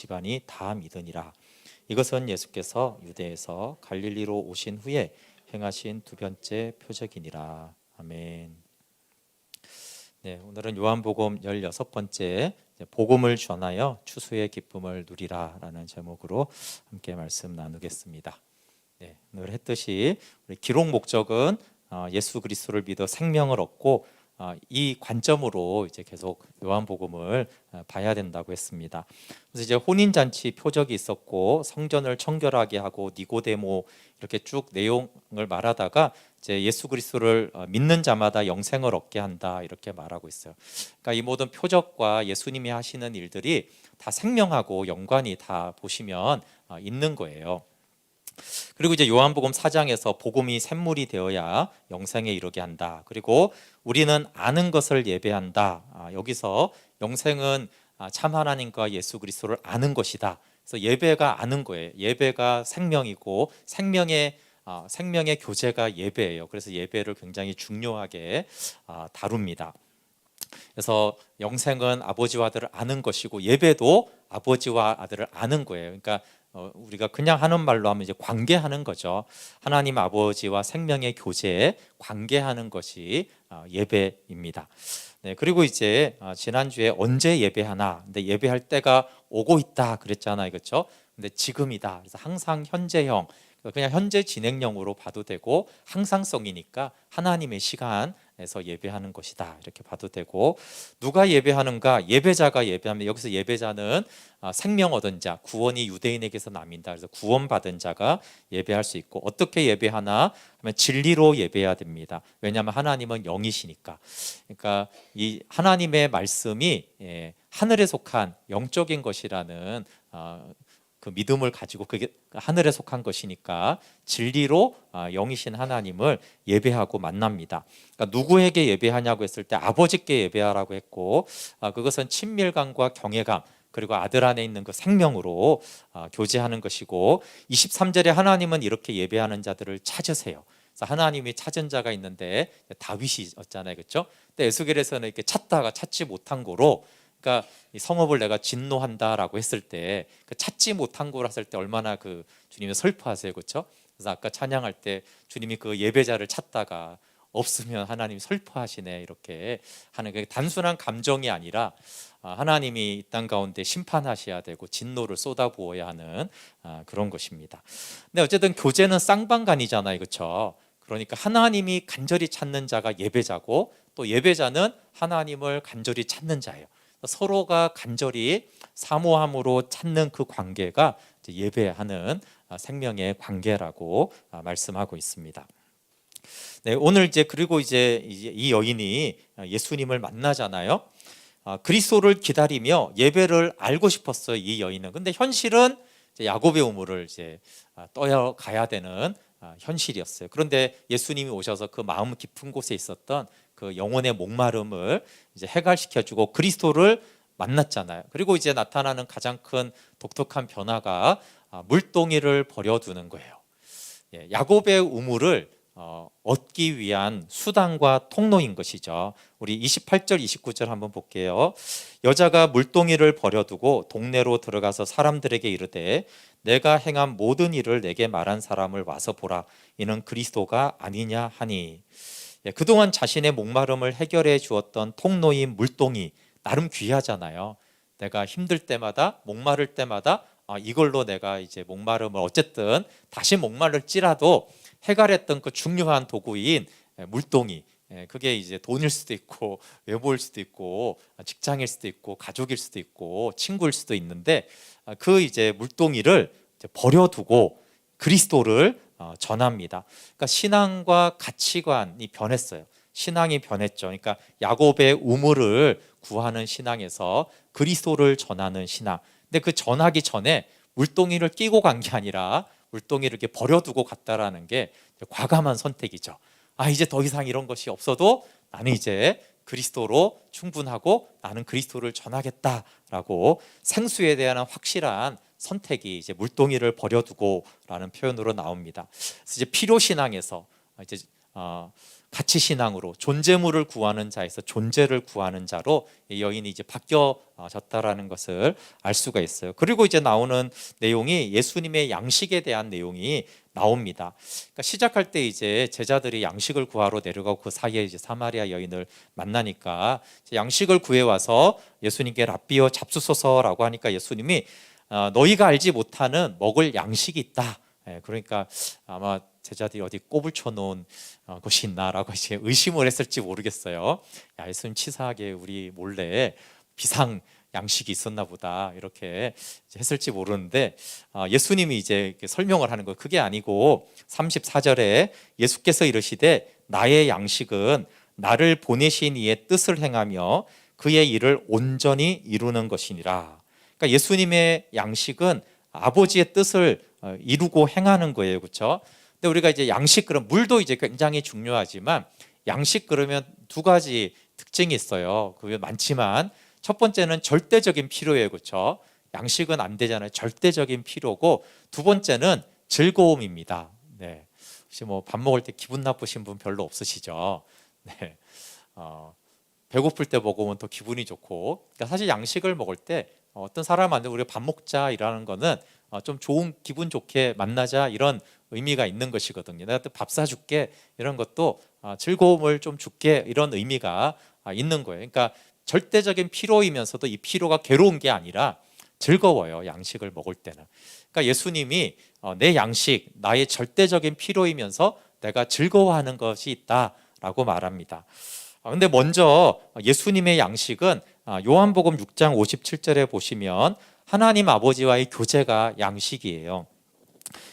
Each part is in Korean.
시간이 다 믿으니라. 이것은 예수께서 유대에서 갈릴리로 오신 후에 행하신 두 번째 표적이니라. 아멘. 네, 오늘은 요한복음 16번째 복음을 전하여 추수의 기쁨을 누리라라는 제목으로 함께 말씀 나누겠습니다. 네, 늘 했듯이 우리 기록 목적은 예수 그리스도를 믿어 생명을 얻고 이 관점으로 이제 계속 요한복음을 봐야 된다고 했습니다. 그래서 이제 혼인잔치 표적이 있었고 성전을 청결하게 하고 니고데모 이렇게 쭉 내용을 말하다가 이제 예수 그리스도를 믿는 자마다 영생을 얻게 한다 이렇게 말하고 있어요. 그러니까 이 모든 표적과 예수님이 하시는 일들이 다 생명하고 연관이 다 보시면 있는 거예요. 그리고 이제 요한복음 4장에서 복음이 샘물이 되어야 영생에 이르게 한다. 그리고 우리는 아는 것을 예배한다. 여기서 영생은 참 하나님과 예수 그리스도를 아는 것이다. 그래서 예배가 아는 거예요. 예배가 생명이고 생명의 교제가 예배예요. 그래서 예배를 굉장히 중요하게 다룹니다. 그래서 영생은 아버지와 아들을 아는 것이고 예배도 아버지와 아들을 아는 거예요. 그러니까 우리가 그냥 하는 말로 하면 이제 관계하는 거죠. 하나님 아버지와 생명의 교제에 관계하는 것이 예배입니다. 네, 그리고 이제 지난주에 언제 예배하나? 근데 예배할 때가 오고 있다 그랬잖아요, 그렇죠? 근데 지금이다. 그래서 항상 현재형, 그냥 현재 진행형으로 봐도 되고 항상성이니까 하나님의 시간에서 예배하는 것이다 이렇게 봐도 되고, 누가 예배하는가? 예배자가 예배하면 여기서 예배자는 생명 얻은 자, 구원이 유대인에게서 남인다. 그래서 구원받은 자가 예배할 수 있고, 어떻게 예배하나 하면 진리로 예배해야 됩니다. 왜냐하면 하나님은 영이시니까. 그러니까 이 하나님의 말씀이 하늘에 속한 영적인 것이라는 그 믿음을 가지고 그게 하늘에 속한 것이니까 진리로 영이신 하나님을 예배하고 만납니다. 그러니까 누구에게 예배하냐고 했을 때 아버지께 예배하라고 했고, 그것은 친밀감과 경외감 그리고 아들 안에 있는 그 생명으로 교제하는 것이고, 23절에 하나님은 이렇게 예배하는 자들을 찾으세요. 그래서 하나님이 찾은 자가 있는데 다윗이었잖아요, 그렇죠? 근데 에스겔에서는 이렇게 찾다가 찾지 못한 거로, 그러니까 이 성읍을 내가 진노한다라고 했을 때 그 찾지 못한 거라 했을 때 얼마나 그 주님이 슬퍼하세요, 그렇죠? 그래서 아까 찬양할 때 주님이 그 예배자를 찾다가 없으면 하나님이 슬퍼하시네 이렇게 하는, 그 단순한 감정이 아니라 하나님이 이 땅 가운데 심판하셔야 되고 진노를 쏟아부어야 하는 그런 것입니다. 근데 어쨌든 교제는 쌍방간이잖아요, 그렇죠? 그러니까 하나님이 간절히 찾는 자가 예배자고, 또 예배자는 하나님을 간절히 찾는 자예요. 서로가 간절히 사모함으로 찾는 그 관계가 예배하는 생명의 관계라고 말씀하고 있습니다. 네, 오늘 이제 그리고 이제 이 여인이 예수님을 만나잖아요. 그리스도를 기다리며 예배를 알고 싶었어요, 이 여인은. 근데 현실은 이제 야곱의 우물을 이제 떠야 가야 되는 현실이었어요. 그런데 예수님이 오셔서 그 마음 깊은 곳에 있었던 그 영혼의 목마름을 이제 해결시켜주고 그리스도를 만났잖아요. 그리고 이제 나타나는 가장 큰 독특한 변화가 물동이를 버려두는 거예요. 야곱의 우물을 얻기 위한 수단과 통로인 것이죠. 우리 28절 29절 한번 볼게요. 여자가 물동이를 버려두고 동네로 들어가서 사람들에게 이르되 내가 행한 모든 일을 내게 말한 사람을 와서 보라, 이는 그리스도가 아니냐 하니. 그동안 자신의 목마름을 해결해 주었던 통로인 물동이 나름 귀하잖아요. 내가 힘들 때마다 목마를 때마다 이걸로 내가 이제 목마름을 어쨌든 다시 목마를지라도 해결했던 그 중요한 도구인 물동이, 그게 이제 돈일 수도 있고 외모일 수도 있고 직장일 수도 있고 가족일 수도 있고 친구일 수도 있는데, 그 이제 물동이를 이제 버려두고 그리스도를 전합니다. 그러니까 신앙과 가치관이 변했어요. 신앙이 변했죠. 그러니까 야곱의 우물을 구하는 신앙에서 그리스도를 전하는 신앙. 근데 그 전하기 전에 물동이를 끼고 간 게 아니라 물동이를 이렇게 버려두고 갔다라는 게 과감한 선택이죠. 이제 더 이상 이런 것이 없어도 나는 이제 그리스도로 충분하고 나는 그리스도를 전하겠다라고 생수에 대한 확실한 선택이 이제 물동이를 버려두고라는 표현으로 나옵니다. 그래서 이제 필요신앙에서 이제 가치 신앙으로 존재물을 구하는 자에서 존재를 구하는 자로 이 여인이 이제 바뀌어졌다라는 것을 알 수가 있어요. 그리고 이제 나오는 내용이 예수님의 양식에 대한 내용이 나옵니다. 그러니까 시작할 때 이제 제자들이 양식을 구하러 내려가고 그 사이에 이제 사마리아 여인을 만나니까 양식을 구해 와서 예수님께 랍비여 잡수소서라고 하니까 예수님이 너희가 알지 못하는 먹을 양식이 있다. 그러니까 아마 제자들이 어디 꼽을 쳐놓은 것이 있나라고 이제 의심을 했을지 모르겠어요. 야, 예수님 치사하게 우리 몰래 비상 양식이 있었나 보다 이렇게 했을지 모르는데 예수님이 이제 설명을 하는 거 그게 아니고 34절에 예수께서 이르시되 나의 양식은 나를 보내신 이의 뜻을 행하며 그의 일을 온전히 이루는 것이니라. 그러니까 예수님의 양식은 아버지의 뜻을 이루고 행하는 거예요, 그렇죠? 근데 우리가 이제 양식 그럼 물도 이제 굉장히 중요하지만 양식 그러면 두 가지 특징이 있어요. 그게 많지만 첫 번째는 절대적인 필요예요, 그렇죠? 양식은 안 되잖아요. 절대적인 필요고 두 번째는 즐거움입니다. 네, 혹시 뭐 밥 먹을 때 기분 나쁘신 분 별로 없으시죠? 네, 배고플 때 먹으면 더 기분이 좋고, 그러니까 사실 양식을 먹을 때 어떤 사람한테 우리가 밥 먹자 이라는 거는 좀 좋은 기분 좋게 만나자 이런 의미가 있는 것이거든요. 내가 또 밥 사줄게 이런 것도 즐거움을 좀 줄게 이런 의미가 있는 거예요. 그러니까 절대적인 피로이면서도 이 피로가 괴로운 게 아니라 즐거워요. 양식을 먹을 때는. 그러니까 예수님이 내 양식, 나의 절대적인 피로이면서 내가 즐거워하는 것이 있다라고 말합니다. 근데 먼저 예수님의 양식은 요한복음 6장 57절에 보시면 하나님 아버지와의 교제가 양식이에요.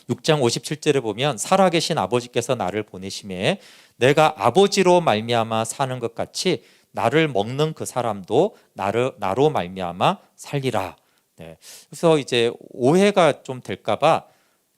6장 57절에 보면 살아계신 아버지께서 나를 보내심에 내가 아버지로 말미암아 사는 것 같이 나를 먹는 그 사람도 나로 말미암아 살리라. 네. 그래서 이제 오해가 좀 될까봐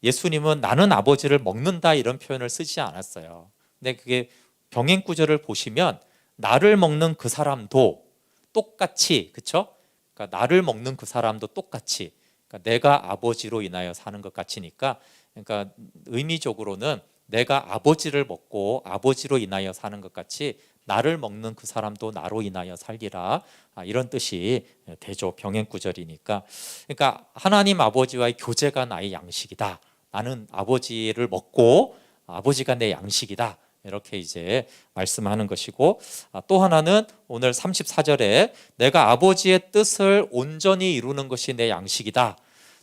예수님은 나는 아버지를 먹는다 이런 표현을 쓰지 않았어요. 근데 그게 병행 구절을 보시면 나를 먹는 그 사람도 똑같이, 그렇죠? 그러니까 나를 먹는 그 사람도 똑같이, 그러니까 내가 아버지로 인하여 사는 것 같이니까, 그러니까 의미적으로는 내가 아버지를 먹고 아버지로 인하여 사는 것 같이 나를 먹는 그 사람도 나로 인하여 살리라, 이런 뜻이 되죠. 병행 구절이니까. 그러니까 하나님 아버지와의 교제가 나의 양식이다. 나는 아버지를 먹고 아버지가 내 양식이다. 이렇게 이제 말씀하는 것이고, 또 하나는 오늘 34절에 내가 아버지의 뜻을 온전히 이루는 것이 내 양식이다.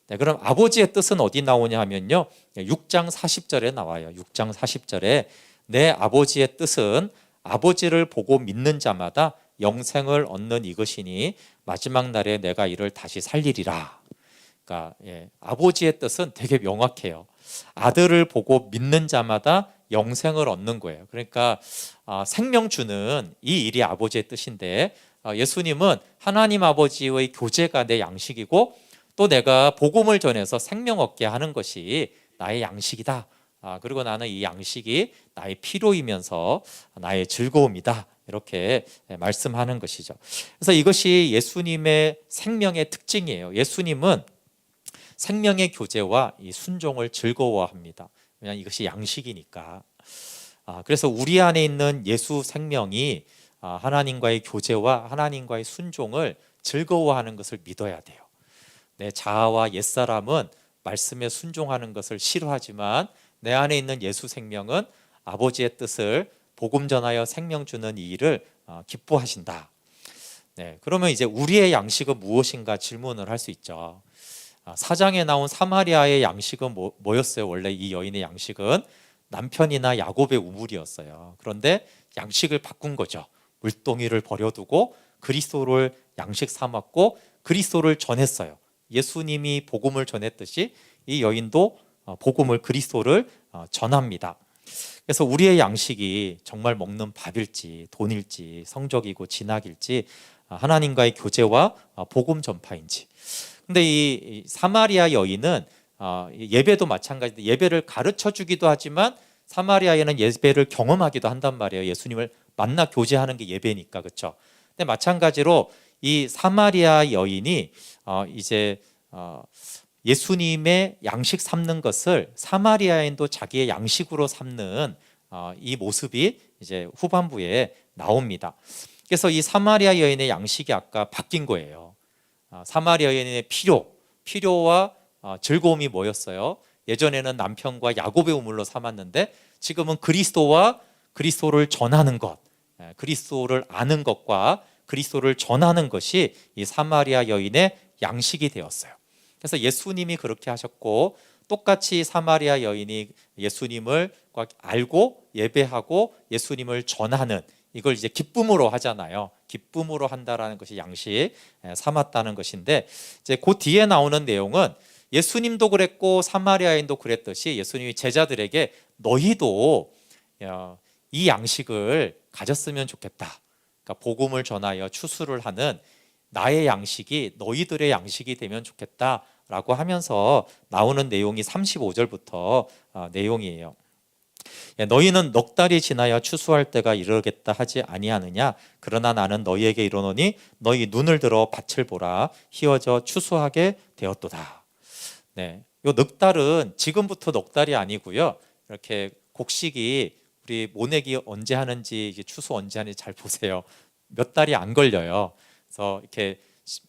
네, 그럼 아버지의 뜻은 어디 나오냐 하면요, 6장 40절에 나와요. 6장 40절에 내 아버지의 뜻은 아버지를 보고 믿는 자마다 영생을 얻는 이것이니 마지막 날에 내가 이를 다시 살리리라. 그러니까 아버지의 뜻은 되게 명확해요. 아들을 보고 믿는 자마다 영생을 얻는 거예요. 그러니까 생명 주는 이 일이 아버지의 뜻인데, 예수님은 하나님 아버지의 교제가 내 양식이고 또 내가 복음을 전해서 생명 얻게 하는 것이 나의 양식이다. 그리고 나는 이 양식이 나의 피로이면서 나의 즐거움이다. 이렇게 말씀하는 것이죠. 그래서 이것이 예수님의 생명의 특징이에요. 예수님은 생명의 교제와 이 순종을 즐거워합니다. 왜냐하면 이것이 양식이니까. 그래서 우리 안에 있는 예수 생명이 하나님과의 교제와 하나님과의 순종을 즐거워하는 것을 믿어야 돼요. 내 자아와 옛사람은 말씀에 순종하는 것을 싫어하지만 내 안에 있는 예수 생명은 아버지의 뜻을 복음 전하여 생명 주는 이 일을 기뻐하신다. 네, 그러면 이제 우리의 양식은 무엇인가 질문을 할 수 있죠. 4장에 나온 사마리아의 양식은 뭐였어요? 원래 이 여인의 양식은 남편이나 야곱의 우물이었어요. 그런데 양식을 바꾼 거죠. 물동이를 버려두고 그리스도를 양식 삼았고 그리스도를 전했어요. 예수님이 복음을 전했듯이 이 여인도 복음을, 그리스도를 전합니다. 그래서 우리의 양식이 정말 먹는 밥일지 돈일지 성적이고 진학일지 하나님과의 교제와 복음 전파인지. 근데 이 사마리아 여인은 예배도 마찬가지인데 예배를 가르쳐 주기도 하지만 사마리아에는 예배를 경험하기도 한단 말이에요. 예수님을 만나 교제하는 게 예배니까, 그렇죠? 근데 마찬가지로 이 사마리아 여인이 이제 예수님의 양식 삼는 것을 사마리아인도 자기의 양식으로 삼는 이 모습이 이제 후반부에 나옵니다. 그래서 이 사마리아 여인의 양식이 아까 바뀐 거예요. 사마리아 여인의 필요와 즐거움이 뭐였어요? 예전에는 남편과 야곱의 우물로 삼았는데 지금은 그리스도를 전하는 것, 그리스도를 아는 것과 그리스도를 전하는 것이 이 사마리아 여인의 양식이 되었어요. 그래서 예수님이 그렇게 하셨고 똑같이 사마리아 여인이 예수님을 알고 예배하고 예수님을 전하는, 이걸 이제 기쁨으로 하잖아요. 기쁨으로 한다라는 것이 양식 삼았다는 것인데, 이제 그 뒤에 나오는 내용은 예수님도 그랬고 사마리아인도 그랬듯이 예수님이 제자들에게 너희도 이 양식을 가졌으면 좋겠다. 그러니까 복음을 전하여 추수를 하는 나의 양식이 너희들의 양식이 되면 좋겠다라고 하면서 나오는 내용이 35절부터 내용이에요. 너희는 넉 달이 지나야 추수할 때가 이르겠다 하지 아니하느냐? 그러나 나는 너희에게 이르노니 너희 눈을 들어 밭을 보라. 희어져 추수하게 되었도다. 네, 요 넉 달은 지금부터 넉 달이 아니고요. 이렇게 곡식이 우리 모내기 언제 하는지, 이게 추수 언제 하는지 잘 보세요. 몇 달이 안 걸려요. 그래서 이렇게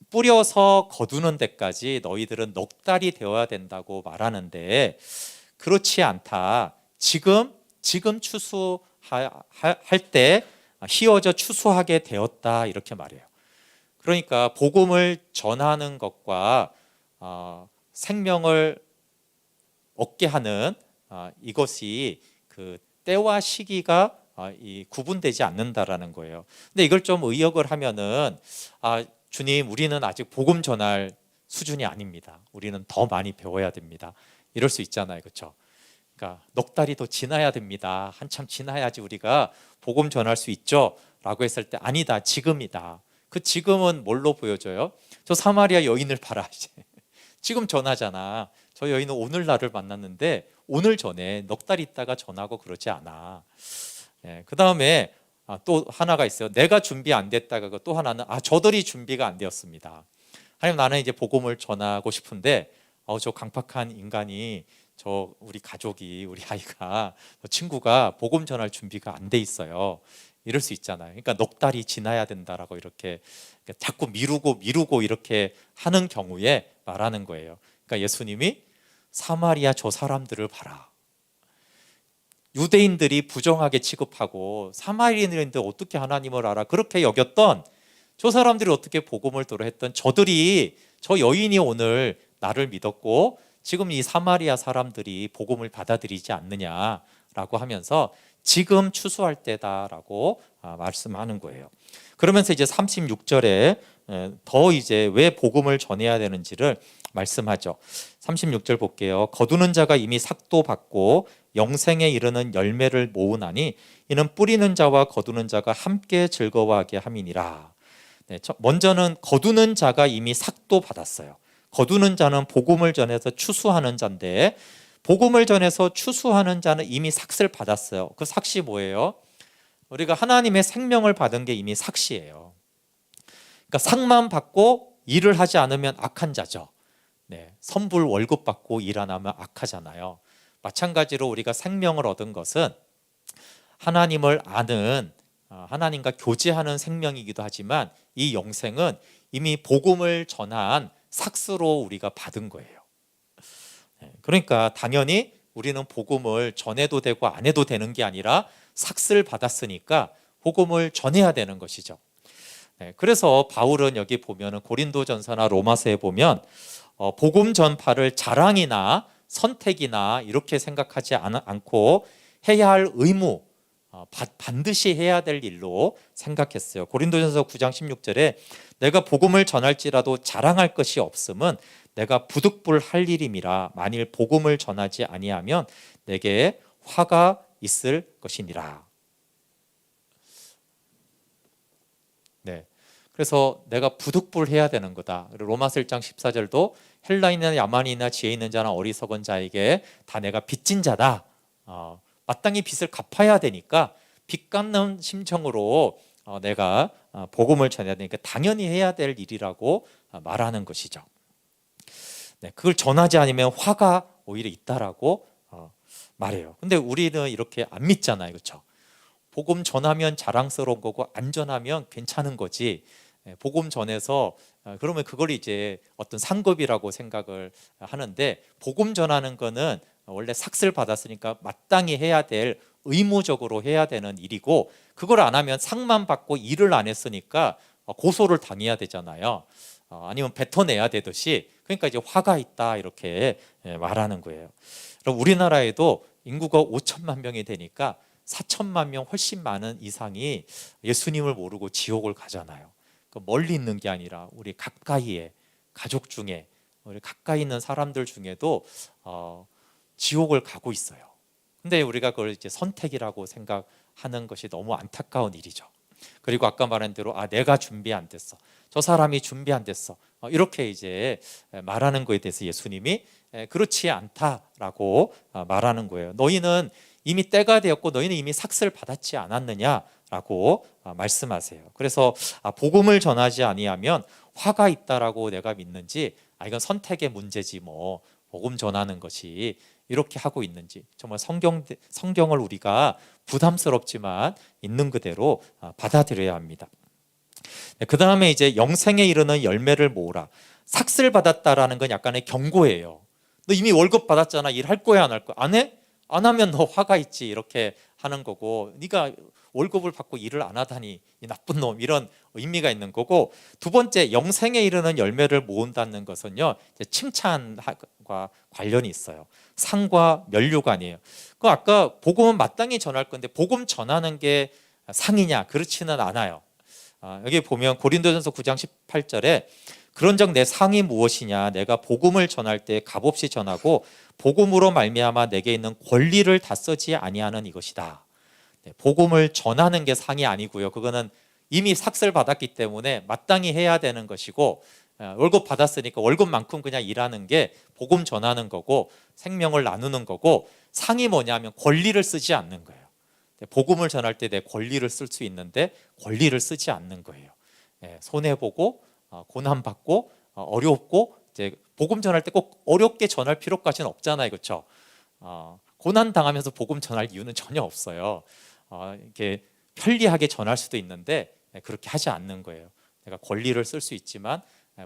뿌려서 거두는 데까지 너희들은 넉 달이 되어야 된다고 말하는데, 그렇지 않다. 지금 추수할 때 희어져 추수하게 되었다, 이렇게 말해요. 그러니까 복음을 전하는 것과 생명을 얻게 하는 이것이 그 때와 시기가 구분되지 않는다라는 거예요. 근데 이걸 좀 의역을 하면은 주님, 우리는 아직 복음 전할 수준이 아닙니다. 우리는 더 많이 배워야 됩니다. 이럴 수 있잖아요, 그렇죠? 그러니까 넉 달이 더 지나야 됩니다. 한참 지나야지 우리가 복음 전할 수 있죠. 라고 했을 때 아니다, 지금이다. 그 지금은 뭘로 보여져요? 저 사마리아 여인을 봐라. 이제 지금 전하잖아. 저 여인은 오늘 나를 만났는데 오늘 전에 넉 달 있다가 전하고 그러지 않아. 그 다음에 또 하나가 있어요. 내가 준비 안 됐다가, 또 하나는 저들이 준비가 안 되었습니다. 하나님, 나는 이제 복음을 전하고 싶은데 저 강팍한 인간이, 우리 가족이, 우리 아이가, 친구가 복음 전할 준비가 안 돼 있어요. 이럴 수 있잖아요. 그러니까 넉 달이 지나야 된다라고 이렇게 자꾸 미루고 이렇게 하는 경우에 말하는 거예요. 그러니까 예수님이 사마리아 저 사람들을 봐라. 유대인들이 부정하게 취급하고 사마리아인들 어떻게 하나님을 알아? 그렇게 여겼던 저 사람들이 어떻게 복음을 들어 했던 저 여인이 오늘 나를 믿었고 지금 이 사마리아 사람들이 복음을 받아들이지 않느냐라고 하면서 지금 추수할 때다라고 말씀하는 거예요. 그러면서 이제 36절에 더 이제 왜 복음을 전해야 되는지를 말씀하죠. 36절 볼게요. 거두는 자가 이미 삭도 받고 영생에 이르는 열매를 모으나니 이는 뿌리는 자와 거두는 자가 함께 즐거워하게 함이니라. 네, 먼저는 거두는 자가 이미 삭도 받았어요. 거두는 자는 복음을 전해서 추수하는 자인데, 복음을 전해서 추수하는 자는 이미 삭을 받았어요. 그 삭이 뭐예요? 우리가 하나님의 생명을 받은 게 이미 삭이에요. 그러니까 삭만 받고 일을 하지 않으면 악한 자죠. 네, 선불 월급 받고 일 안 하면 악하잖아요. 마찬가지로 우리가 생명을 얻은 것은 하나님을 아는, 하나님과 교제하는 생명이기도 하지만 이 영생은 이미 복음을 전한 삭스로 우리가 받은 거예요. 그러니까 당연히 우리는 복음을 전해도 되고 안 해도 되는 게 아니라 삭스를 받았으니까 복음을 전해야 되는 것이죠. 그래서 바울은 여기 보면은 고린도전서나 로마서에 보면 복음 전파를 자랑이나 선택이나 이렇게 생각하지 않고 해야 할 의무, 반드시 해야 될 일로 생각했어요. 고린도전서 9장 16절에 내가 복음을 전할지라도 자랑할 것이 없음은 내가 부득불할 일임이라. 만일 복음을 전하지 아니하면 내게 화가 있을 것이니라. 네, 그래서 내가 부득불해야 되는 거다. 로마서 1장 14절도 헬라인이나 야만이나 지혜 있는 자나 어리석은 자에게 다 내가 빚진 자다. 마땅히 빚을 갚아야 되니까 빚 갚는 심정으로 내가 복음을 전해야 되니까 당연히 해야 될 일이라고 말하는 것이죠. 네, 그걸 전하지 않으면 화가 오히려 있다라고 말해요. 근데 우리는 이렇게 안 믿잖아요, 그렇죠? 복음 전하면 자랑스러운 거고 안 전하면 괜찮은 거지. 복음 전해서 그러면 그걸 이제 어떤 상급이라고 생각을 하는데, 복음 전하는 거는 원래 삭슬 받았으니까 마땅히 해야 될, 의무적으로 해야 되는 일이고, 그걸 안 하면 상만 받고 일을 안 했으니까 고소를 당해야 되잖아요. 아니면 뱉어내야 되듯이. 그러니까 이제 화가 있다 이렇게 말하는 거예요. 그럼 우리나라에도 인구가 5천만 명이 되니까 4천만 명 훨씬 많은 이상이 예수님을 모르고 지옥을 가잖아요. 멀리 있는 게 아니라 우리 가까이에, 가족 중에, 우리 가까이 있는 사람들 중에도 지옥을 가고 있어요. 근데 우리가 그걸 이제 선택이라고 생각하는 것이 너무 안타까운 일이죠. 그리고 아까 말한 대로 내가 준비 안 됐어, 저 사람이 준비 안 됐어, 이렇게 이제 말하는 거에 대해서 예수님이 그렇지 않다라고 말하는 거예요. 너희는 이미 때가 되었고 너희는 이미 삭슬 받았지 않았느냐라고 말씀하세요. 그래서 복음을 전하지 아니하면 화가 있다라고 내가 믿는지, 이건 선택의 문제지 뭐 복음 전하는 것이 이렇게 하고 있는지, 정말 성경을 우리가 부담스럽지만 있는 그대로 받아들여야 합니다. 그 다음에 이제 영생에 이르는 열매를 모으라. 삭슬 받았다라는 건 약간의 경고예요. 너 이미 월급 받았잖아. 일할 거야 안 할 거야? 안 해? 안 하면 너 화가 있지, 이렇게 하는 거고, 네가 월급을 받고 일을 안 하다니 이 나쁜 놈, 이런 의미가 있는 거고, 두 번째 영생에 이르는 열매를 모은다는 것은요, 칭찬과 관련이 있어요. 상과 면류관이에요. 그 아까 복음은 마땅히 전할 건데 복음 전하는 게 상이냐? 그렇지는 않아요. 여기 보면 고린도전서 9장 18절에 그런즉 내 상이 무엇이냐? 내가 복음을 전할 때 값없이 전하고 복음으로 말미암아 내게 있는 권리를 다 쓰지 아니하는 이것이다. 복음을 전하는 게 상이 아니고요. 그거는 이미 삭슬 받았기 때문에 마땅히 해야 되는 것이고, 월급 받았으니까 월급만큼 그냥 일하는 게 복음 전하는 거고 생명을 나누는 거고, 상이 뭐냐면 권리를 쓰지 않는 거예요. 복음을 전할 때 내 권리를 쓸 수 있는데 권리를 쓰지 않는 거예요. 손해보고 고난받고 어렵고, 이제 복음 전할 때 꼭 어렵게 전할 필요까지는 없잖아요, 그렇죠? 고난 당하면서 복음 전할 이유는 전혀 없어요. 이렇게 편리하게 전할 수도 있는데 그렇게 하지 않는 거예요. 내가 권리를 쓸 수 있지만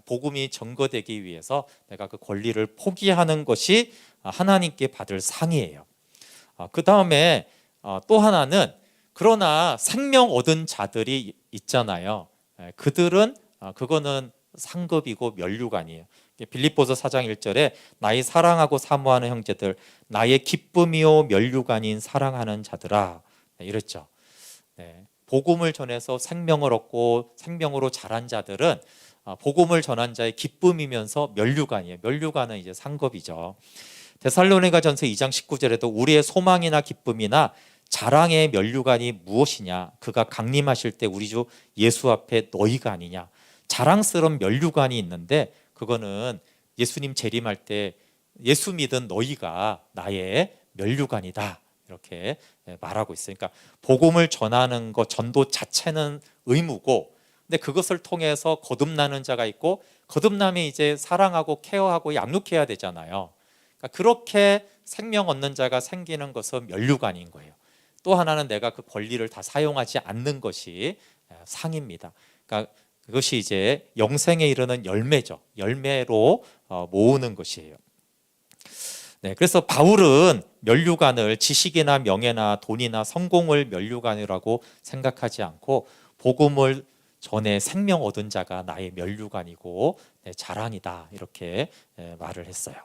복음이 전거되기 위해서 내가 그 권리를 포기하는 것이 하나님께 받을 상이에요. 그 다음에 또 하나는, 그러나 생명 얻은 자들이 있잖아요. 그들은 그거는 상급이고 면류관이에요. 빌립보서 4장 1절에 나의 사랑하고 사모하는 형제들, 나의 기쁨이요 면류관인 사랑하는 자들아, 이랬죠. 복음을 전해서 생명을 얻고 생명으로 자란 자들은 복음을 전한 자의 기쁨이면서 면류관이에요. 면류관은 이제 상급이죠. 데살로니가전서 2장 19절에도 우리의 소망이나 기쁨이나 자랑의 면류관이 무엇이냐? 그가 강림하실 때 우리 주 예수 앞에 너희가 아니냐? 자랑스러운 면류관이 있는데 그거는 예수님 재림할 때 예수 믿은 너희가 나의 면류관이다, 이렇게 말하고 있어요. 그러니까 복음을 전하는 것, 전도 자체는 의무고, 근데 그것을 통해서 거듭나는 자가 있고, 거듭남이 이제 사랑하고 케어하고 양육해야 되잖아요. 그러니까 그렇게 생명 얻는 자가 생기는 것은 면류관인 거예요. 또 하나는 내가 그 권리를 다 사용하지 않는 것이 상입니다. 그러니까 그것이 이제 영생에 이르는 열매죠. 열매로 모으는 것이에요. 그래서 바울은 면류관을 지식이나 명예나 돈이나 성공을 면류관이라고 생각하지 않고, 복음을 전에 생명 얻은 자가 나의 면류관이고 자랑이다, 이렇게 말을 했어요.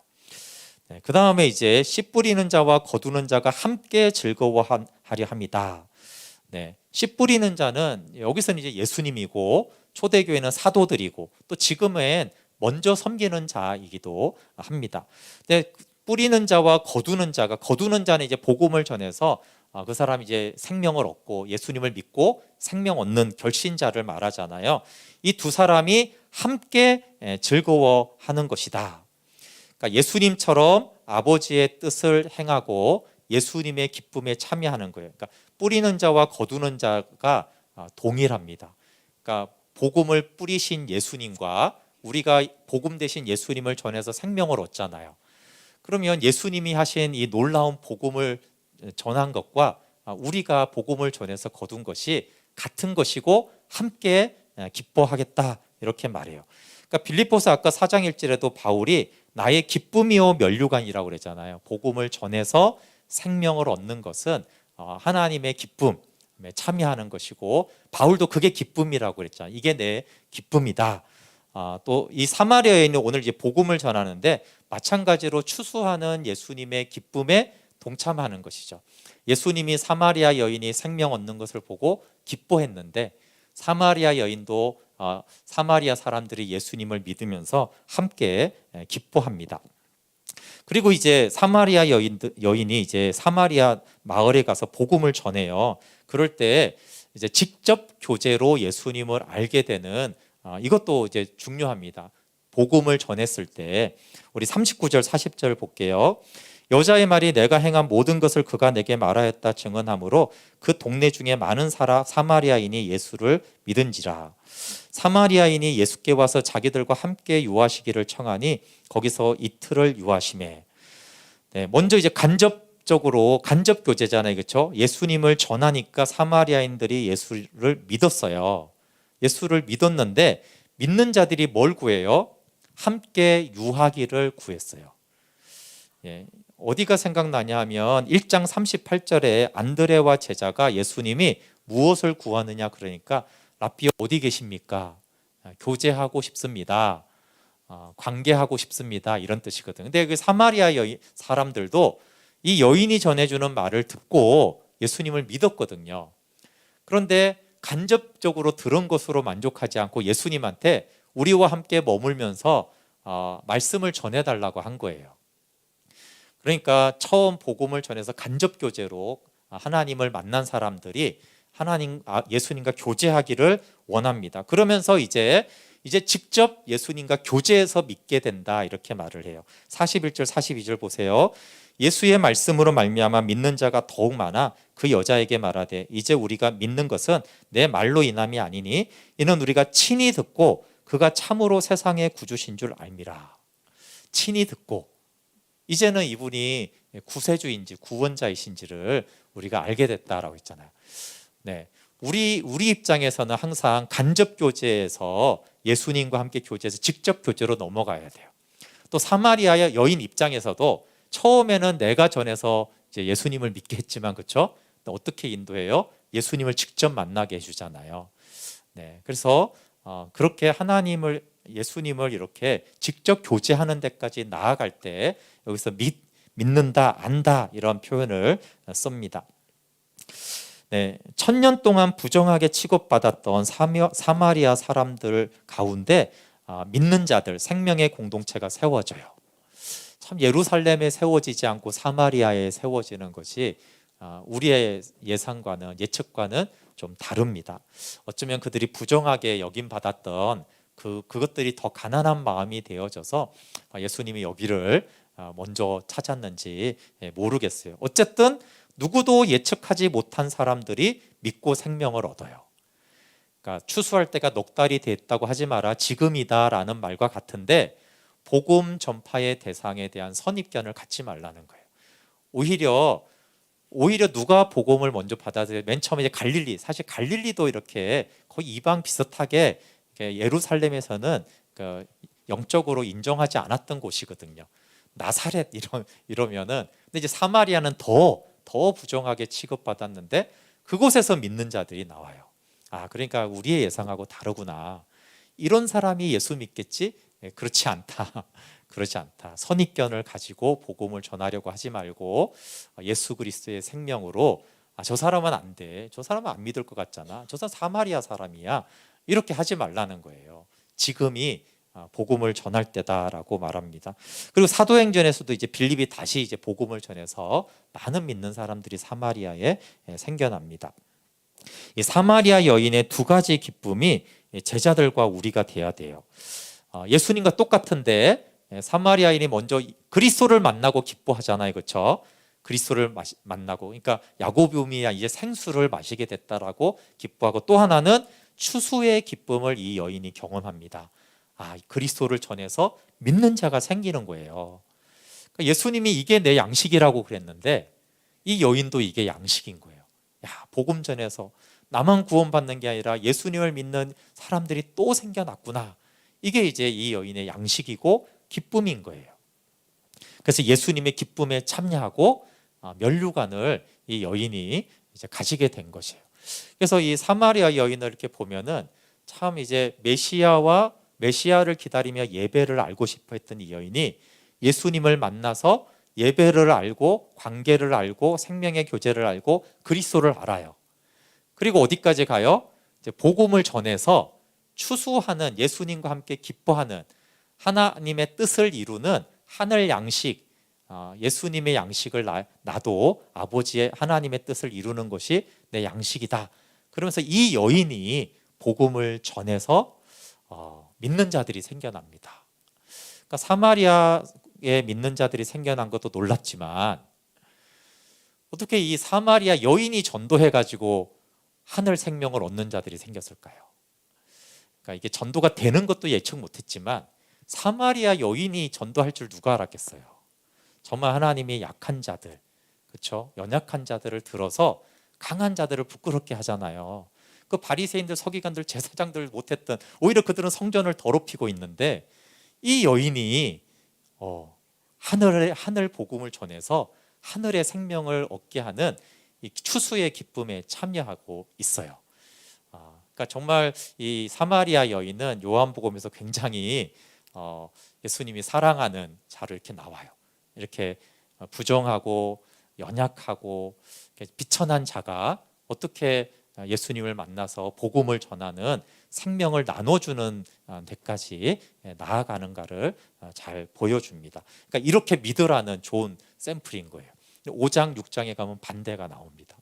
그 다음에 이제 씨 뿌리는 자와 거두는 자가 함께 즐거워하려 합니다. 씨 뿌리는 자는 여기서는 이제 예수님이고, 초대교회는 사도들이고, 또 지금은 먼저 섬기는 자이기도 합니다. 근데 뿌리는 자와 거두는 자가, 거두는 자는 이제 복음을 전해서 그 사람이 이제 생명을 얻고 예수님을 믿고 생명 얻는 결신자를 말하잖아요. 이 두 사람이 함께 즐거워하는 것이다. 그러니까 예수님처럼 아버지의 뜻을 행하고 예수님의 기쁨에 참여하는 거예요. 그러니까 뿌리는 자와 거두는 자가 동일합니다. 그러니까 복음을 뿌리신 예수님과 우리가 복음 대신 예수님을 전해서 생명을 얻잖아요. 그러면 예수님이 하신 이 놀라운 복음을 전한 것과 우리가 복음을 전해서 거둔 것이 같은 것이고 함께 기뻐하겠다 이렇게 말해요. 그러니까 빌립보서 아까 4장 1절에도 바울이 나의 기쁨이요 면류관이라고 그랬잖아요. 복음을 전해서 생명을 얻는 것은 하나님의 기쁨에 참여하는 것이고, 바울도 그게 기쁨이라고 그랬잖아요. 이게 내 기쁨이다. 또 이 사마리아 여인은 오늘 이제 복음을 전하는데 마찬가지로 추수하는 예수님의 기쁨에 동참하는 것이죠. 예수님이 사마리아 여인이 생명 얻는 것을 보고 기뻐했는데, 사마리아 여인도 사마리아 사람들이 예수님을 믿으면서 함께 기뻐합니다. 그리고 이제 사마리아 여인이 이제 사마리아 마을에 가서 복음을 전해요. 그럴 때 이제 직접 교제로 예수님을 알게 되는, 이것도 이제 중요합니다. 복음을 전했을 때 우리 39절 40절 볼게요. 여자의 말이 내가 행한 모든 것을 그가 내게 말하였다 증언하므로 그 동네 중에 많은 사마리아인이 예수를 믿은지라. 사마리아인이 예수께 와서 자기들과 함께 유하시기를 청하니 거기서 이틀을 유하시매. 먼저 이제 간접 교제잖아요, 그렇죠? 예수님을 전하니까 사마리아인들이 예수를 믿었어요. 예수를 믿었는데 믿는 자들이 뭘 구해요? 함께 유하기를 구했어요. 어디가 생각나냐 하면 1장 38절에 안드레와 제자가 예수님이 무엇을 구하느냐 그러니까 랍비 어디 계십니까? 교제하고 싶습니다. 관계하고 싶습니다. 이런 뜻이거든요. 근데 그 사마리아 사람들도 이 여인이 전해주는 말을 듣고 예수님을 믿었거든요. 그런데 간접적으로 들은 것으로 만족하지 않고 예수님한테 우리와 함께 머물면서 말씀을 전해달라고 한 거예요. 그러니까 처음 복음을 전해서 간접 교제로 하나님을 만난 사람들이 예수님과 교제하기를 원합니다. 그러면서 이제 직접 예수님과 교제해서 믿게 된다 이렇게 말을 해요. 41절 42절 보세요. 예수의 말씀으로 말미암아 믿는 자가 더욱 많아 그 여자에게 말하되 이제 우리가 믿는 것은 내 말로 인함이 아니니 이는 우리가 친히 듣고 그가 참으로 세상의 구주신 줄 알미라. 친히 듣고 이제는 이분이 구세주인지 구원자이신지를 우리가 알게 됐다라고 했잖아요. 우리 입장에서는 항상 간접 교제에서 예수님과 함께 교제해서 직접 교제로 넘어가야 돼요. 또 사마리아 여인 입장에서도 처음에는 내가 전해서 이제 예수님을 믿게 했지만, 그렇죠? 어떻게 인도해요? 예수님을 직접 만나게 해주잖아요. 그래서 그렇게 예수님을 이렇게 직접 교제하는 데까지 나아갈 때 여기서 믿는다, 안다 이런 표현을 씁니다. 1000년 동안 부정하게 취급받았던 사마리아 사람들 가운데 믿는 자들, 생명의 공동체가 세워져요. 참 예루살렘에 세워지지 않고 사마리아에 세워지는 것이 우리의 예측과는 좀 다릅니다. 어쩌면 그들이 부정하게 여김받았던 그것들이 더 가난한 마음이 되어져서 예수님이 여기를 먼저 찾았는지 모르겠어요. 어쨌든 누구도 예측하지 못한 사람들이 믿고 생명을 얻어요. 그러니까 추수할 때가 넉 달이 됐다고 하지 마라 지금이다라는 말과 같은데, 복음 전파의 대상에 대한 선입견을 갖지 말라는 거예요. 오히려 누가 복음을 먼저 받아들여? 맨 처음에 이제 사실 갈릴리도 이렇게 거의 이방 비슷하게 예루살렘에서는 영적으로 인정하지 않았던 곳이거든요. 나사렛 이러면은, 근데 이제 사마리아는 더 부정하게 취급받았는데 그곳에서 믿는 자들이 나와요. 그러니까 우리의 예상하고 다르구나. 이런 사람이 예수 믿겠지? 그렇지 않다. 그렇지 않다. 선입견을 가지고 복음을 전하려고 하지 말고 예수 그리스도의 생명으로 저 사람은 안 돼. 저 사람은 안 믿을 것 같잖아. 저 사람 사마리아 사람이야. 이렇게 하지 말라는 거예요. 지금이 복음을 전할 때다라고 말합니다. 그리고 사도행전에서도 이제 빌립이 다시 이제 복음을 전해서 많은 믿는 사람들이 사마리아에 생겨납니다. 이 사마리아 여인의 두 가지 기쁨이 제자들과 우리가 돼야 돼요. 예수님과 똑같은데 사마리아인이 먼저 그리스도를 만나고 기뻐하잖아요, 그렇죠? 그리스도를 만나고, 그러니까 야고보미야 이제 생수를 마시게 됐다라고 기뻐하고, 또 하나는 추수의 기쁨을 이 여인이 경험합니다. 그리스도를 전해서 믿는 자가 생기는 거예요. 그러니까 예수님이 이게 내 양식이라고 그랬는데 이 여인도 이게 양식인 거예요. 야, 복음 전해서 나만 구원받는 게 아니라 예수님을 믿는 사람들이 또 생겨났구나. 이게 이제 이 여인의 양식이고 기쁨인 거예요. 그래서 예수님의 기쁨에 참여하고 면류관을 이 여인이 이제 가지게 된 것이에요. 그래서 이 사마리아 여인을 이렇게 보면은 참 이제 메시아를 기다리며 예배를 알고 싶어 했던 이 여인이 예수님을 만나서 예배를 알고 관계를 알고 생명의 교제를 알고 그리스도를 알아요. 그리고 어디까지 가요? 이제 복음을 전해서 추수하는, 예수님과 함께 기뻐하는, 하나님의 뜻을 이루는 하늘 양식, 예수님의 양식을 나도 아버지의 하나님의 뜻을 이루는 것이 내 양식이다. 그러면서 이 여인이 복음을 전해서 믿는 자들이 생겨납니다. 그러니까 사마리아에 믿는 자들이 생겨난 것도 놀랍지만 어떻게 이 사마리아 여인이 전도해가지고 하늘 생명을 얻는 자들이 생겼을까요? 그러니까 이게 전도가 되는 것도 예측 못했지만 사마리아 여인이 전도할 줄 누가 알았겠어요? 정말 하나님이 약한 자들, 그렇죠? 연약한 자들을 들어서 강한 자들을 부끄럽게 하잖아요. 그 바리새인들, 서기관들, 제사장들 못했던, 오히려 그들은 성전을 더럽히고 있는데 이 여인이 하늘 복음을 전해서 하늘의 생명을 얻게 하는 이 추수의 기쁨에 참여하고 있어요. 그러니까 정말 이 사마리아 여인은 요한복음에서 굉장히 예수님이 사랑하는 자로 이렇게 나와요. 이렇게 부정하고 연약하고 비천한 자가 어떻게 예수님을 만나서 복음을 전하는, 생명을 나눠주는 데까지 나아가는가를 잘 보여줍니다. 그러니까 이렇게 믿으라는 좋은 샘플인 거예요. 5장, 6장에 가면 반대가 나옵니다.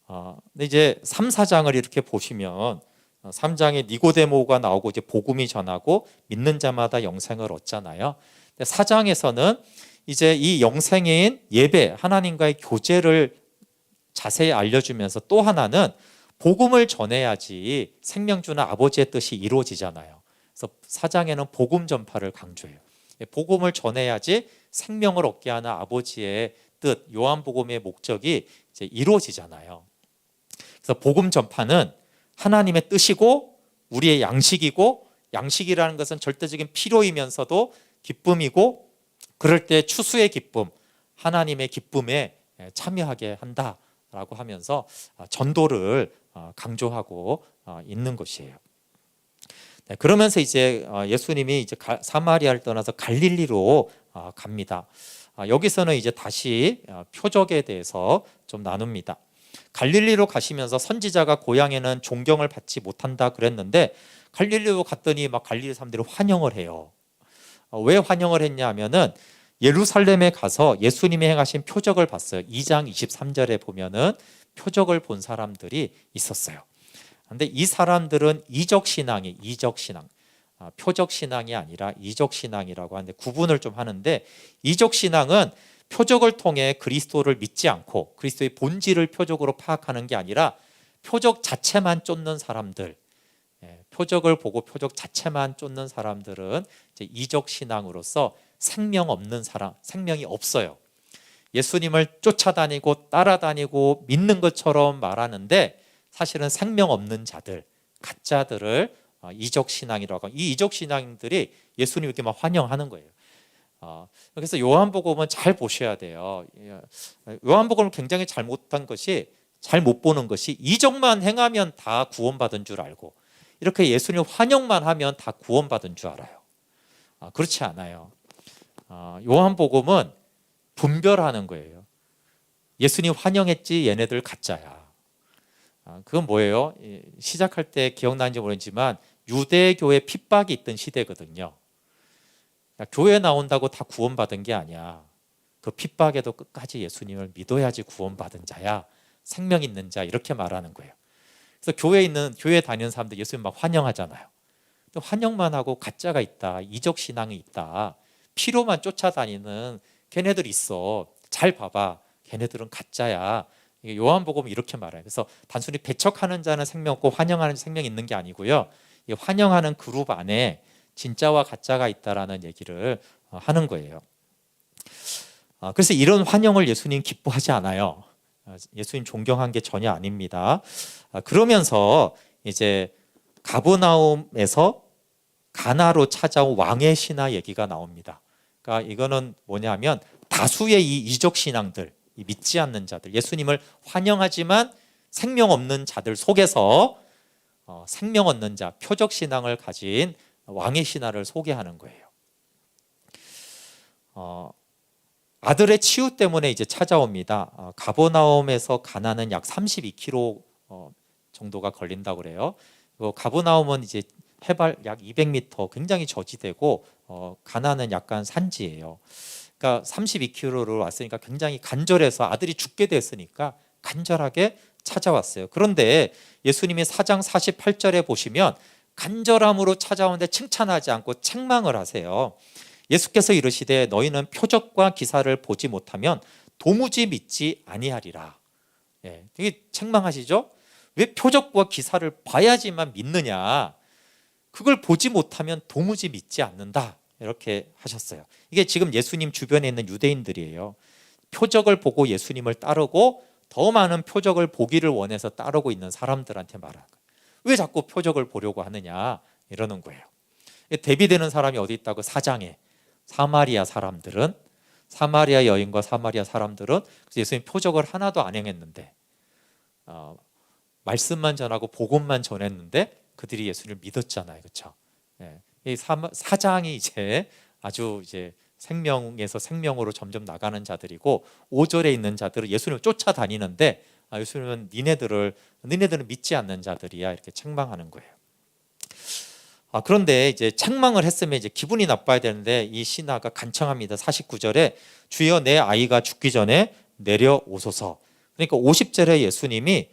근데 이제 3, 4장을 이렇게 보시면 3장에 니고데모가 나오고 이제 복음이 전하고 믿는 자마다 영생을 얻잖아요. 4장에서는 이제 이 영생인 예배, 하나님과의 교제를 자세히 알려주면서 또 하나는 복음을 전해야지 생명 주는 아버지의 뜻이 이루어지잖아요. 그래서 4장에는 복음 전파를 강조해요. 복음을 전해야지 생명을 얻게 하는 아버지의 뜻, 요한복음의 목적이 이제 이루어지잖아요. 그래서 복음 전파는 하나님의 뜻이고 우리의 양식이고, 양식이라는 것은 절대적인 필요이면서도 기쁨이고, 그럴 때 추수의 기쁨, 하나님의 기쁨에 참여하게 한다라고 하면서 전도를 강조하고 있는 것이에요. 그러면서 이제 예수님이 이제 사마리아를 떠나서 갈릴리로 갑니다. 여기서는 이제 다시 표적에 대해서 좀 나눕니다. 갈릴리로 가시면서 선지자가 고향에는 존경을 받지 못한다 그랬는데 갈릴리로 갔더니 막 갈릴리 사람들이 환영을 해요. 왜 환영을 했냐 하면은 예루살렘에 가서 예수님이 행하신 표적을 봤어요. 2장 23절에 보면은 표적을 본 사람들이 있었어요. 그런데 이 사람들은 이적 신앙, 표적 신앙이 아니라 이적 신앙이라고 하는데 구분을 좀 하는데, 이적 신앙은 표적을 통해 그리스도를 믿지 않고 그리스도의 본질을 표적으로 파악하는 게 아니라 표적 자체만 쫓는 사람들, 표적을 보고 표적 자체만 쫓는 사람들은 이제 이적 신앙으로서 생명 없는 사람, 생명이 없어요. 예수님을 쫓아다니고 따라다니고 믿는 것처럼 말하는데 사실은 생명 없는 자들, 가짜들을 이적 신앙이라고 하고, 이 이적 신앙들이 예수님 이렇게 막 환영하는 거예요. 그래서 요한복음은 잘 보셔야 돼요. 요한복음을 굉장히 잘못한 것이, 잘 못 보는 것이 이적만 행하면 다 구원받은 줄 알고 이렇게 예수님 환영만 하면 다 구원받은 줄 알아요. 그렇지 않아요. 요한복음은 분별하는 거예요. 예수님 환영했지 얘네들 가짜야. 그건 뭐예요? 시작할 때 기억나는지 모르지만 유대교의 핍박이 있던 시대거든요. 교회 나온다고 다 구원받은 게 아니야. 그 핍박에도 끝까지 예수님을 믿어야지 구원받은 자야, 생명 있는 자, 이렇게 말하는 거예요. 그래서 교회 다니는 사람들 예수님 막 환영하잖아요. 환영만 하고 가짜가 있다, 이적 신앙이 있다, 피로만 쫓아다니는 걔네들 있어. 잘 봐봐, 걔네들은 가짜야. 요한복음은 이렇게 말해요. 그래서 단순히 배척하는 자는 생명 없고 환영하는 생명이 있는 게 아니고요, 환영하는 그룹 안에 진짜와 가짜가 있다라는 얘기를 하는 거예요. 그래서 이런 환영을 예수님 기뻐하지 않아요. 예수님 존경한 게 전혀 아닙니다. 그러면서 이제 가버나움에서 가나로 찾아온 왕의 신하 얘기가 나옵니다. 그러니까 이거는 뭐냐면 다수의 이 이적 신앙들, 이 믿지 않는 자들, 예수님을 환영하지만 생명 없는 자들 속에서 생명 얻는 자, 표적 신앙을 가진 왕의 신하를 소개하는 거예요. 아들의 치유 때문에 이제 찾아옵니다. 가버나움에서 가나는 약 32km 정도가 걸린다고 그래요. 가버나움은 이제 해발 약 200m, 굉장히 저지대고 가나는 약간 산지예요. 그러니까 32km로 왔으니까 굉장히 간절해서 아들이 죽게 됐으니까 간절하게 찾아왔어요. 그런데 예수님이 4장 48절에 보시면 간절함으로 찾아오는데 칭찬하지 않고 책망을 하세요. 예수께서 이르시되 너희는 표적과 기사를 보지 못하면 도무지 믿지 아니하리라. 되게 책망하시죠? 왜 표적과 기사를 봐야지만 믿느냐? 그걸 보지 못하면 도무지 믿지 않는다. 이렇게 하셨어요. 이게 지금 예수님 주변에 있는 유대인들이에요. 표적을 보고 예수님을 따르고 더 많은 표적을 보기를 원해서 따르고 있는 사람들한테 말하는 거예요. 왜 자꾸 표적을 보려고 하느냐? 이러는 거예요. 대비되는 사람이 어디 있다고? 4장에 사마리아 사람들은, 사마리아 여인과 사마리아 사람들은 예수님 표적을 하나도 안 행했는데 말씀만 전하고 복음만 전했는데 그들이 예수를 믿었잖아요. 그렇죠? 이 사장이 이제 아주 이제 생명에서 생명으로 점점 나가는 자들이고 5절에 있는 자들은 예수님을 쫓아다니는데 예수님은 니네들은 믿지 않는 자들이야, 이렇게 책망하는 거예요. 그런데 이제 책망을 했으면 이제 기분이 나빠야 되는데 이 신하가 간청합니다. 49절에 주여 내 아이가 죽기 전에 내려오소서. 그러니까 50절에 예수님이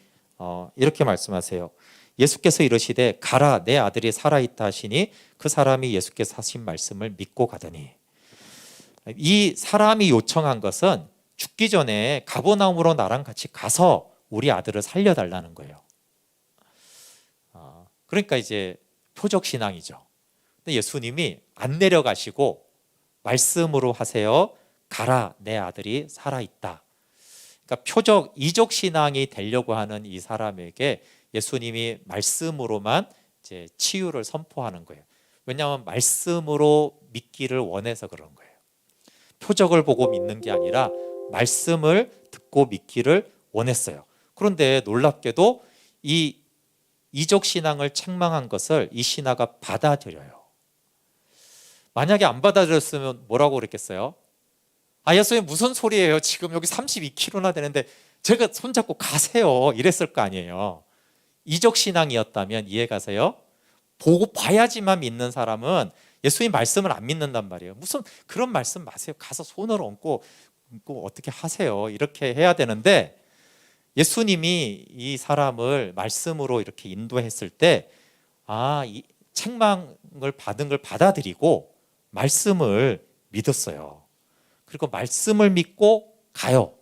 이렇게 말씀하세요. 예수께서 이르시되 가라 내 아들이 살아있다 하시니 그 사람이 예수께서 하신 말씀을 믿고 가더니, 이 사람이 요청한 것은 죽기 전에 가버나움으로 나랑 같이 가서 우리 아들을 살려달라는 거예요. 그러니까 이제 표적 신앙이죠. 근데 예수님이 안 내려가시고 말씀으로 하세요. 가라 내 아들이 살아있다. 그러니까 표적 이적 신앙이 되려고 하는 이 사람에게 예수님이 말씀으로만 이제 치유를 선포하는 거예요. 왜냐하면 말씀으로 믿기를 원해서 그런 거예요. 표적을 보고 믿는 게 아니라 말씀을 듣고 믿기를 원했어요. 그런데 놀랍게도 이 이적 신앙을 책망한 것을 이 신하가 받아들여요. 만약에 안 받아들였으면 뭐라고 그랬겠어요? 예수님 무슨 소리예요? 지금 여기 32km나 되는데 제가 손잡고 가세요. 이랬을 거 아니에요. 이적 신앙이었다면 이해 가세요? 보고 봐야지만 믿는 사람은 예수님 말씀을 안 믿는단 말이에요. 무슨 그런 말씀 마세요. 가서 손을 얹고 어떻게 하세요. 이렇게 해야 되는데 예수님이 이 사람을 말씀으로 이렇게 인도했을 때 이 책망을 받은 걸 받아들이고 말씀을 믿었어요. 그리고 말씀을 믿고 가요.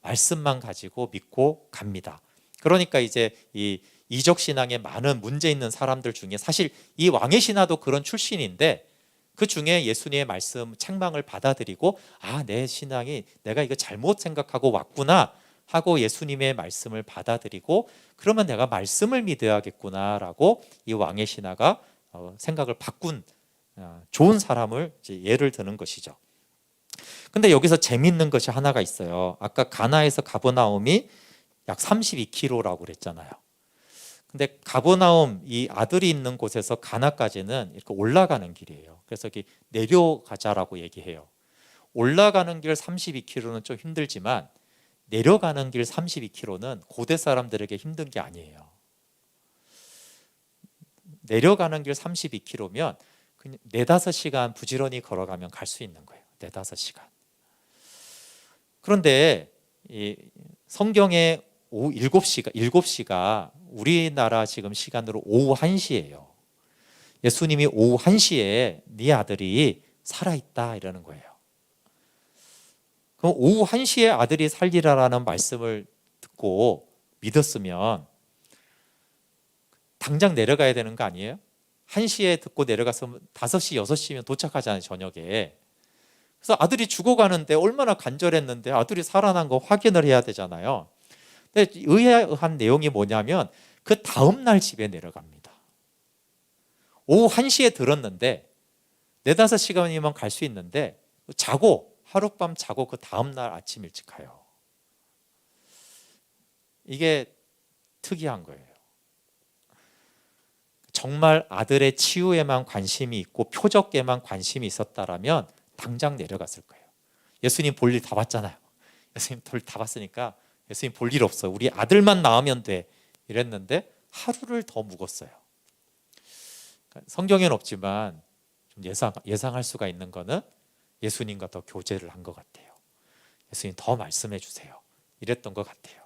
말씀만 가지고 믿고 갑니다. 그러니까 이제 이 이적 신앙에 많은 문제 있는 사람들 중에 사실 이 왕의 신하도 그런 출신인데 그 중에 예수님의 말씀 책망을 받아들이고 내 신앙이 내가 이거 잘못 생각하고 왔구나 하고 예수님의 말씀을 받아들이고 그러면 내가 말씀을 믿어야겠구나라고 이 왕의 신하가 생각을 바꾼 좋은 사람을 이제 예를 드는 것이죠. 근데 여기서 재미있는 것이 하나가 있어요. 아까 가나에서 가버나움이 약 32km라고 그랬잖아요. 근데 가버나움 이 아들이 있는 곳에서 가나까지는 이렇게 올라가는 길이에요. 그래서 여기 내려가자라고 얘기해요. 올라가는 길 32km는 좀 힘들지만 내려가는 길 32km는 고대 사람들에게 힘든 게 아니에요. 내려가는 길 32km면 그냥 4-5시간 부지런히 걸어가면 갈 수 있는 거예요. 4-5시간. 그런데 이 성경에 오후 7시가 우리나라 지금 시간으로 오후 1시예요. 예수님이 오후 1시에 네 아들이 살아있다 이러는 거예요. 그럼 오후 1시에 아들이 살리라라는 말씀을 듣고 믿었으면 당장 내려가야 되는 거 아니에요? 1시에 듣고 내려가서 5시, 6시면 도착하잖아요, 저녁에. 그래서 아들이 죽어가는데 얼마나 간절했는데 아들이 살아난 거 확인을 해야 되잖아요. 근데 의아한 내용이 뭐냐면 그 다음날 집에 내려갑니다. 오후 1시에 들었는데 4-5시간이면 갈 수 있는데 자고 하룻밤 자고 그 다음날 아침 일찍 가요. 이게 특이한 거예요. 정말 아들의 치유에만 관심이 있고 표적에만 관심이 있었다라면 당장 내려갔을 거예요. 예수님 볼 일 다 봤잖아요. 예수님 볼 일 다 봤으니까 예수님 볼 일 없어. 우리 아들만 나으면 돼. 이랬는데 하루를 더 묵었어요. 성경에는 없지만 좀 예상할 수가 있는 거는 예수님과 더 교제를 한 것 같아요. 예수님 더 말씀해 주세요. 이랬던 것 같아요.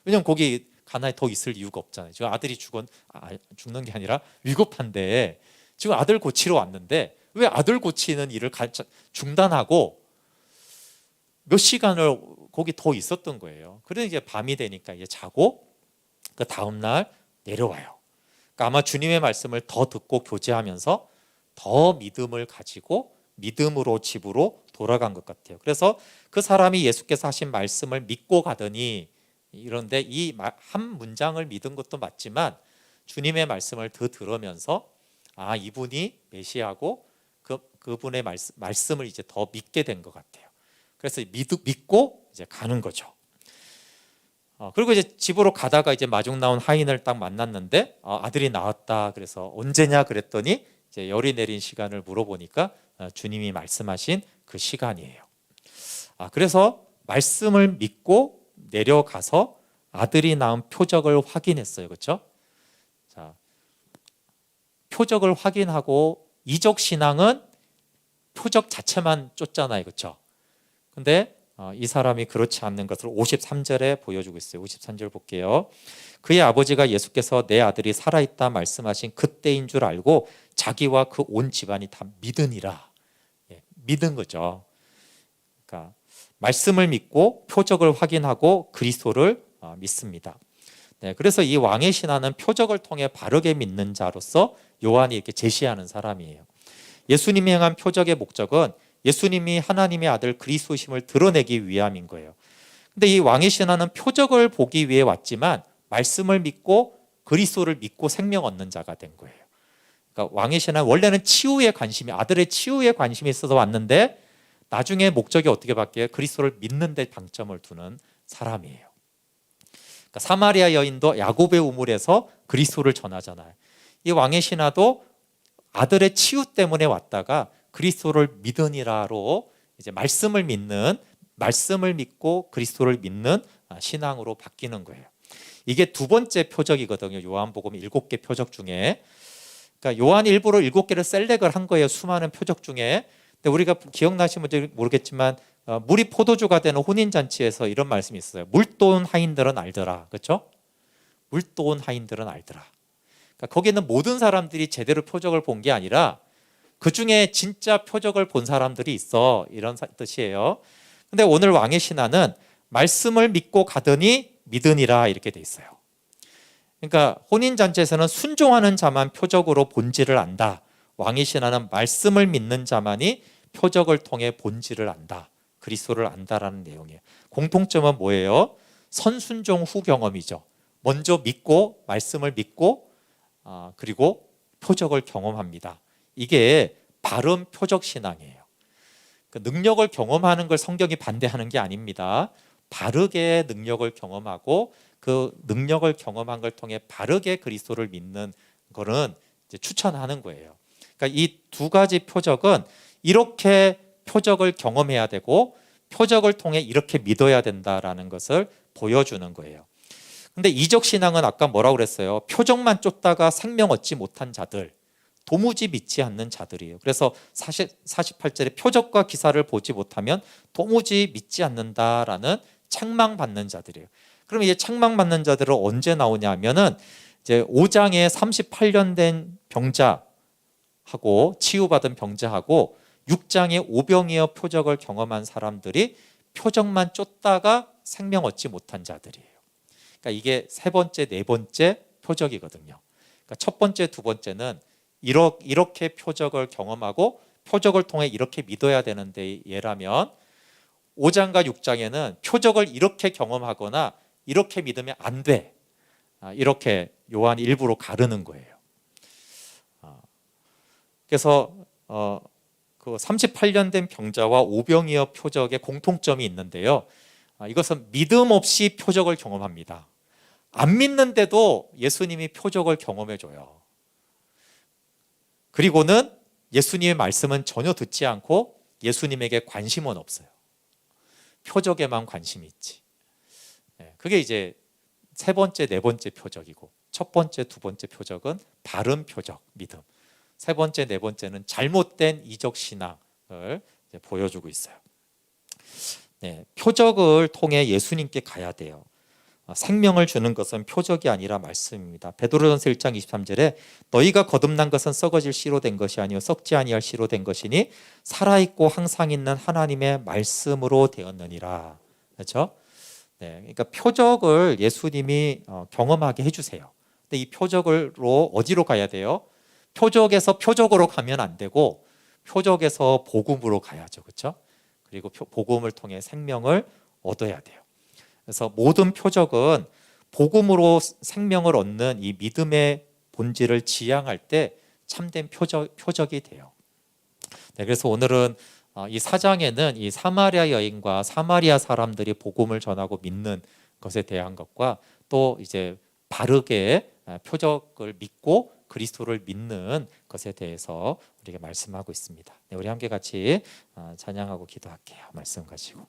왜냐면 거기 가나에 더 있을 이유가 없잖아요. 지금 아들이 죽는 게 아니라 위급한데 지금 아들 고치러 왔는데 왜 아들 고치는 일을 중단하고 몇 시간을 거기 더 있었던 거예요. 그래서 이제 밤이 되니까 이제 자고 그 다음 날 내려와요. 그러니까 아마 주님의 말씀을 더 듣고 교제하면서 더 믿음을 가지고 믿음으로 집으로 돌아간 것 같아요. 그래서 그 사람이 예수께서 하신 말씀을 믿고 가더니 이런데 이 한 문장을 믿은 것도 맞지만 주님의 말씀을 더 들으면서 아 이분이 메시아고 그분의 말씀을 이제 더 믿게 된 것 같아요. 그래서 믿고 이제 가는 거죠. 그리고 이제 집으로 가다가 이제 마중 나온 하인을 딱 만났는데 아들이 나왔다. 그래서 언제냐 그랬더니 이제 열이 내린 시간을 물어보니까 주님이 말씀하신 그 시간이에요. 그래서 말씀을 믿고 내려가서 아들이 낳은 표적을 확인했어요. 그렇죠? 자, 표적을 확인하고 이적 신앙은 표적 자체만 쫓잖아요. 그렇죠? 근데 이 사람이 그렇지 않는 것을 53절에 보여주고 있어요. 53절 볼게요. 그의 아버지가 예수께서 내 아들이 살아있다 말씀하신 그때인 줄 알고 자기와 그 온 집안이 다 믿으니라. 믿은 거죠. 그러니까 말씀을 믿고 표적을 확인하고 그리스도를 믿습니다. 그래서 이 왕의 신하는 표적을 통해 바르게 믿는 자로서 요한이 이렇게 제시하는 사람이에요. 예수님이 행한 표적의 목적은 예수님이 하나님의 아들 그리스도심을 드러내기 위함인 거예요. 근데 이 왕의 신하는 표적을 보기 위해 왔지만 말씀을 믿고 그리스도를 믿고 생명 얻는 자가 된 거예요. 그러니까 왕의 신하는 원래는 아들의 치유에 관심이 있어서 왔는데 나중에 목적이 어떻게 바뀌어요? 그리스도를 믿는 데 방점을 두는 사람이에요. 그러니까 사마리아 여인도 야곱의 우물에서 그리스도를 전하잖아요. 이 왕의 신하도 아들의 치유 때문에 왔다가 그리스도를 믿으니라로 이제 말씀을 믿고 그리스도를 믿는 신앙으로 바뀌는 거예요. 이게 두 번째 표적이거든요. 요한복음 7개 표적 중에. 그러니까 요한이 일부러 7개를 셀렉을 한 거예요. 수많은 표적 중에. 근데 우리가 기억나시면 모르겠지만 물이 포도주가 되는 혼인잔치에서 이런 말씀이 있어요. 물도온 하인들은 알더라. 그렇죠? 물도온 하인들은 알더라. 그러니까 거기는 모든 사람들이 제대로 표적을 본 게 아니라 그 중에 진짜 표적을 본 사람들이 있어. 이런 뜻이에요. 근데 오늘 왕의 신하는 말씀을 믿고 가더니 믿으니라 이렇게 돼 있어요. 그러니까 혼인잔치에서는 순종하는 자만 표적으로 본질을 안다. 왕의 신하는 말씀을 믿는 자만이 표적을 통해 본질을 안다. 그리스도를 안다라는 내용이에요. 공통점은 뭐예요? 선순종 후 경험이죠. 먼저 믿고 말씀을 믿고 그리고 표적을 경험합니다. 이게 바른 표적 신앙이에요. 그 능력을 경험하는 걸 성경이 반대하는 게 아닙니다. 바르게 능력을 경험하고 그 능력을 경험한 걸 통해 바르게 그리스도를 믿는 거는 이제 추천하는 거예요. 그러니까 이 두 가지 표적은 이렇게 표적을 경험해야 되고 표적을 통해 이렇게 믿어야 된다라는 것을 보여주는 거예요. 근데 이적 신앙은 아까 뭐라고 그랬어요? 표적만 쫓다가 생명 얻지 못한 자들, 도무지 믿지 않는 자들이에요. 그래서 48절에 표적과 기사를 보지 못하면 도무지 믿지 않는다라는 책망받는 자들이에요. 그럼 이제 책망받는 자들은 언제 나오냐 하면은 이제 5장에 38년 된 병자하고 치유받은 병자하고 6장에 오병이어 표적을 경험한 사람들이 표적만 쫓다가 생명 얻지 못한 자들이에요. 그러니까 이게 세 번째, 네 번째 표적이거든요. 그러니까 첫 번째, 두 번째는 이렇게 표적을 경험하고 표적을 통해 이렇게 믿어야 되는데 얘라면 5장과 6장에는 표적을 이렇게 경험하거나 이렇게 믿으면 안 돼. 이렇게 요한이 일부러 가르는 거예요. 그래서 그 38년 된 병자와 오병이어 표적의 공통점이 있는데요. 이것은 믿음 없이 표적을 경험합니다. 안 믿는데도 예수님이 표적을 경험해 줘요. 그리고는 예수님의 말씀은 전혀 듣지 않고 예수님에게 관심은 없어요. 표적에만 관심이 있지. 그게 이제 세 번째, 네 번째 표적이고, 첫 번째, 두 번째 표적은 바른 표적, 믿음. 세 번째, 네 번째는 잘못된 이적 신앙을 보여주고 있어요. 표적을 통해 예수님께 가야 돼요. 생명을 주는 것은 표적이 아니라 말씀입니다. 베드로전서 1장 23절에 너희가 거듭난 것은 썩어질 씨로 된 것이 아니요 썩지 아니할 씨로 된 것이니 살아있고 항상 있는 하나님의 말씀으로 되었느니라. 그렇죠? 그러니까 표적을 예수님이 경험하게 해주세요. 근데 이 표적으로 어디로 가야 돼요? 표적에서 표적으로 가면 안 되고 표적에서 복음으로 가야죠. 그렇죠? 그리고 복음을 통해 생명을 얻어야 돼요. 그래서 모든 표적은 복음으로 생명을 얻는 이 믿음의 본질을 지향할 때 참된 표적이 돼요. 그래서 오늘은 이 4장에는 이 사마리아 여인과 사마리아 사람들이 복음을 전하고 믿는 것에 대한 것과 또 이제 바르게 표적을 믿고 그리스도를 믿는 것에 대해서 우리에게 말씀하고 있습니다. 우리 함께 같이 찬양하고 기도할게요. 말씀 가지고.